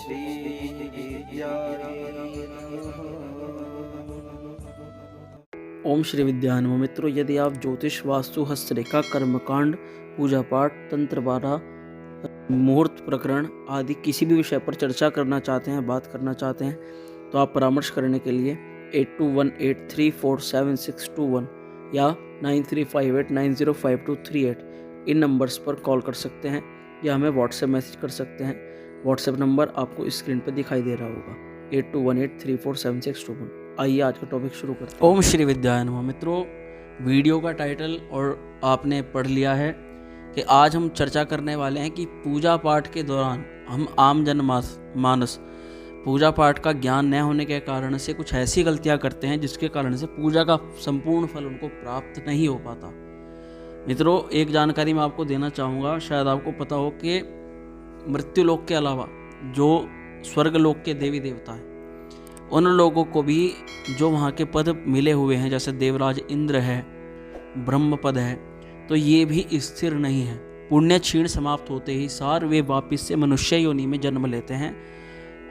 श्री विद्याय ओम श्री विद्यानमो। मित्रों, यदि आप ज्योतिष, वास्तु, हस्तरेखा, कर्मकांड, पूजा पाठ, तंत्र बारा, मुहूर्त प्रकरण आदि किसी भी विषय पर चर्चा करना चाहते हैं, बात करना चाहते हैं, तो आप परामर्श करने के लिए 8218347621 या 9358905238 इन नंबर्स पर कॉल कर सकते हैं या हमें व्हाट्सएप मैसेज कर सकते हैं। व्हाट्सएप नंबर आपको स्क्रीन पर दिखाई दे रहा होगा 8218347621। आइए आज का टॉपिक शुरू करते हैं। ओम श्री विद्याय नमः। मित्रों, वीडियो का टाइटल और आपने पढ़ लिया है कि आज हम चर्चा करने वाले हैं कि पूजा पाठ के दौरान हम आम मानस पूजा पाठ का ज्ञान न होने के कारण से कुछ ऐसी गलतियां करते हैं जिसके कारण से पूजा का संपूर्ण फल उनको प्राप्त नहीं हो पाता। मित्रों, एक जानकारी मैं आपको देना चाहूँगा। शायद आपको पता हो कि मृत्युलोक के अलावा जो स्वर्गलोक के देवी देवता हैं, उन लोगों को भी जो वहाँ के पद मिले हुए हैं, जैसे देवराज इंद्र है, ब्रह्म पद है, तो ये भी स्थिर नहीं है। पुण्य क्षीण समाप्त होते ही सार वे वापिस से मनुष्य योनि में जन्म लेते हैं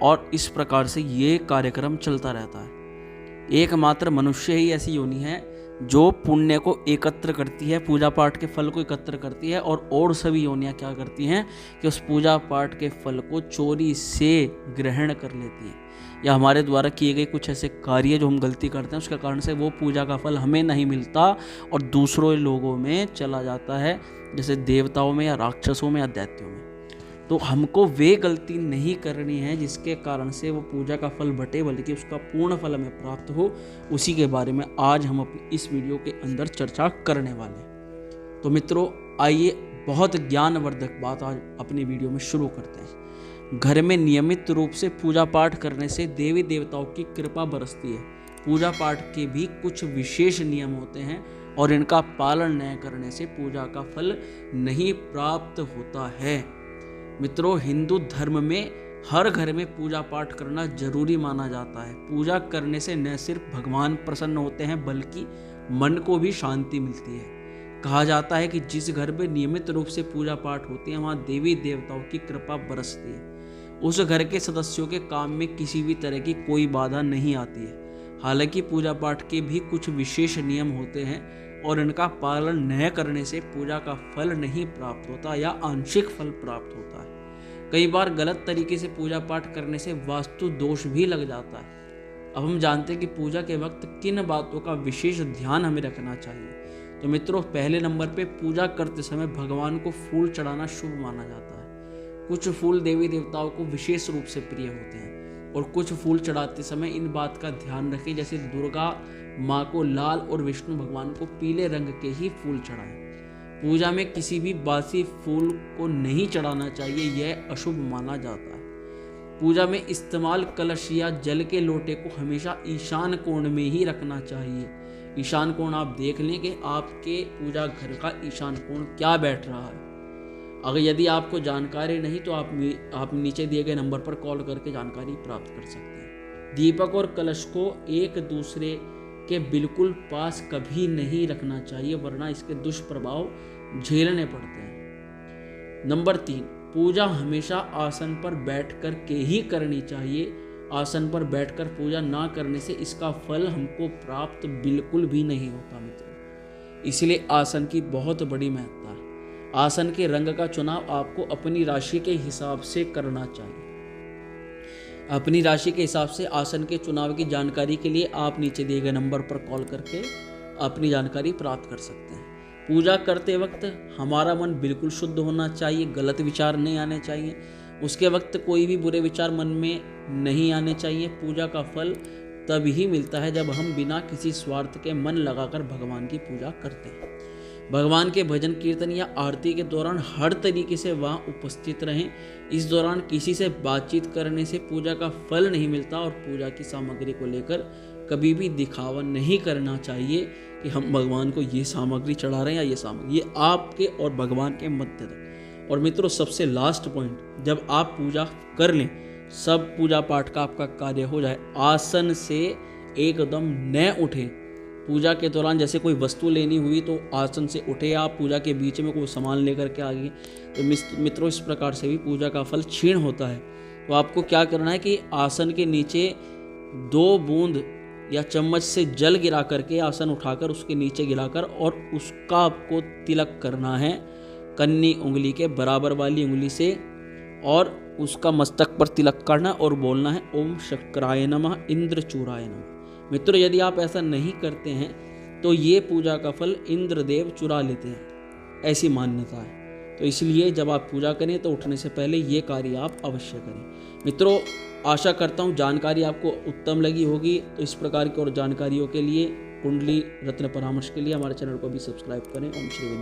और इस प्रकार से ये कार्यक्रम चलता रहता है। एकमात्र मनुष्य ही ऐसी योनि है जो पुण्य को एकत्र करती है, पूजा पाठ के फल को एकत्र करती है, और सभी योनियाँ क्या करती हैं कि उस पूजा पाठ के फल को चोरी से ग्रहण कर लेती हैं, या हमारे द्वारा किए गए कुछ ऐसे कार्य जो हम गलती करते हैं उसके कारण से वो पूजा का फल हमें नहीं मिलता और दूसरों लोगों में चला जाता है, जैसे देवताओं में या राक्षसों में या दैत्यों में। तो हमको वे गलती नहीं करनी है जिसके कारण से वो पूजा का फल बटे, बल्कि उसका पूर्ण फल हमें प्राप्त हो। उसी के बारे में आज हम अपनी इस वीडियो के अंदर चर्चा करने वाले हैं। तो मित्रों, आइए बहुत ज्ञानवर्धक बात आज अपनी वीडियो में शुरू करते हैं। घर में नियमित रूप से पूजा पाठ करने से देवी देवताओं की कृपा बरसती है। पूजा पाठ के भी कुछ विशेष नियम होते हैं और इनका पालन न करने से पूजा का फल नहीं प्राप्त होता है। मित्रों, हिंदू धर्म में हर घर में पूजा पाठ करना जरूरी माना जाता है। पूजा करने से न सिर्फ भगवान प्रसन्न होते हैं बल्कि मन को भी शांति मिलती है। कहा जाता है कि जिस घर में नियमित रूप से पूजा पाठ होती है वहाँ देवी देवताओं की कृपा बरसती है। उस घर के सदस्यों के काम में किसी भी तरह की कोई बाधा नहीं आती है। हालांकि पूजा पाठ के भी कुछ विशेष नियम होते हैं और इनका पालन न करने से पूजा का फल नहीं प्राप्त होता या आंशिक फल प्राप्त होता है। कई बार गलत तरीके से पूजा पाठ करने से वास्तु दोष भी लग जाता है। अब हम जानते हैं कि पूजा के वक्त किन बातों का विशेष ध्यान हमें रखना चाहिए। तो मित्रों, पहले नंबर पे पूजा करते समय भगवान को फूल चढ़ाना शुभ माना जाता है। कुछ फूल देवी देवताओं को विशेष रूप से प्रिय होते हैं और कुछ फूल चढ़ाते समय इन बात का ध्यान रखें, जैसे दुर्गा माँ को लाल और विष्णु भगवान को पीले रंग के ही फूल चढ़ाएं। पूजा में किसी भी बासी फूल को नहीं चढ़ाना चाहिए, यह अशुभ माना जाता है। पूजा में इस्तेमाल कलश या जल के लोटे को हमेशा ईशान कोण में ही रखना चाहिए। ईशान कोण आप देख लें कि आपके पूजा घर का ईशान कोण क्या बैठ रहा है। अगर यदि आपको जानकारी नहीं तो आप नीचे दिए गए नंबर पर कॉल करके जानकारी प्राप्त कर सकते हैं। दीपक और कलश को एक दूसरे के बिल्कुल पास कभी नहीं रखना चाहिए, वरना इसके दुष्प्रभाव झेलने पड़ते हैं। नंबर 3, पूजा हमेशा आसन पर बैठकर के ही करनी चाहिए। आसन पर बैठकर पूजा ना करने से इसका फल हमको प्राप्त बिल्कुल भी नहीं होता मित्रों। इसलिए आसन की बहुत बड़ी महत्ता है। आसन के रंग का चुनाव आपको अपनी राशि के हिसाब से करना चाहिए। अपनी राशि के हिसाब से आसन के चुनाव की जानकारी के लिए आप नीचे दिए गए नंबर पर कॉल करके अपनी जानकारी प्राप्त कर सकते हैं। पूजा करते वक्त हमारा मन बिल्कुल शुद्ध होना चाहिए, गलत विचार नहीं आने चाहिए। उसके वक्त कोई भी बुरे विचार मन में नहीं आने चाहिए। पूजा का फल तभी मिलता है जब हम बिना किसी स्वार्थ के मन लगाकर भगवान की पूजा करते हैं। भगवान के भजन कीर्तन या आरती के दौरान हर तरीके से वहाँ उपस्थित रहें। इस दौरान किसी से बातचीत करने से पूजा का फल नहीं मिलता और पूजा की सामग्री को लेकर कभी भी दिखावा नहीं करना चाहिए कि हम भगवान को ये सामग्री चढ़ा रहे हैं या ये सामग्री। ये आपके और भगवान के मध्य तक। और मित्रों, सबसे लास्ट पॉइंट, जब आप पूजा कर लें, सब पूजा पाठ का आपका कार्य हो जाए, आसन से एकदम न उठें। पूजा के दौरान जैसे कोई वस्तु लेनी हुई तो आसन से उठे आप, पूजा के बीच में कोई सामान लेकर के आ गए तो मित्रों, इस प्रकार से भी पूजा का फल क्षीण होता है। तो आपको क्या करना है कि आसन के नीचे 2 बूंद या चम्मच से जल गिरा करके आसन उठाकर उसके नीचे गिराकर और उसका आपको तिलक करना है कन्नी उंगली के बराबर वाली उंगली से, और उसका मस्तक पर तिलक करना और बोलना है ओम शक्राय नमः इंद्रचूराय नमः। मित्रों, यदि आप ऐसा नहीं करते हैं तो ये पूजा का फल इंद्रदेव चुरा लेते हैं, ऐसी मान्यता है। तो इसलिए जब आप पूजा करें तो उठने से पहले ये कार्य आप अवश्य करें। मित्रों, आशा करता हूँ जानकारी आपको उत्तम लगी होगी। तो इस प्रकार की और जानकारियों के लिए, कुंडली रत्न परामर्श के लिए हमारे चैनल को भी सब्सक्राइब करें। ओम श्री विद्या।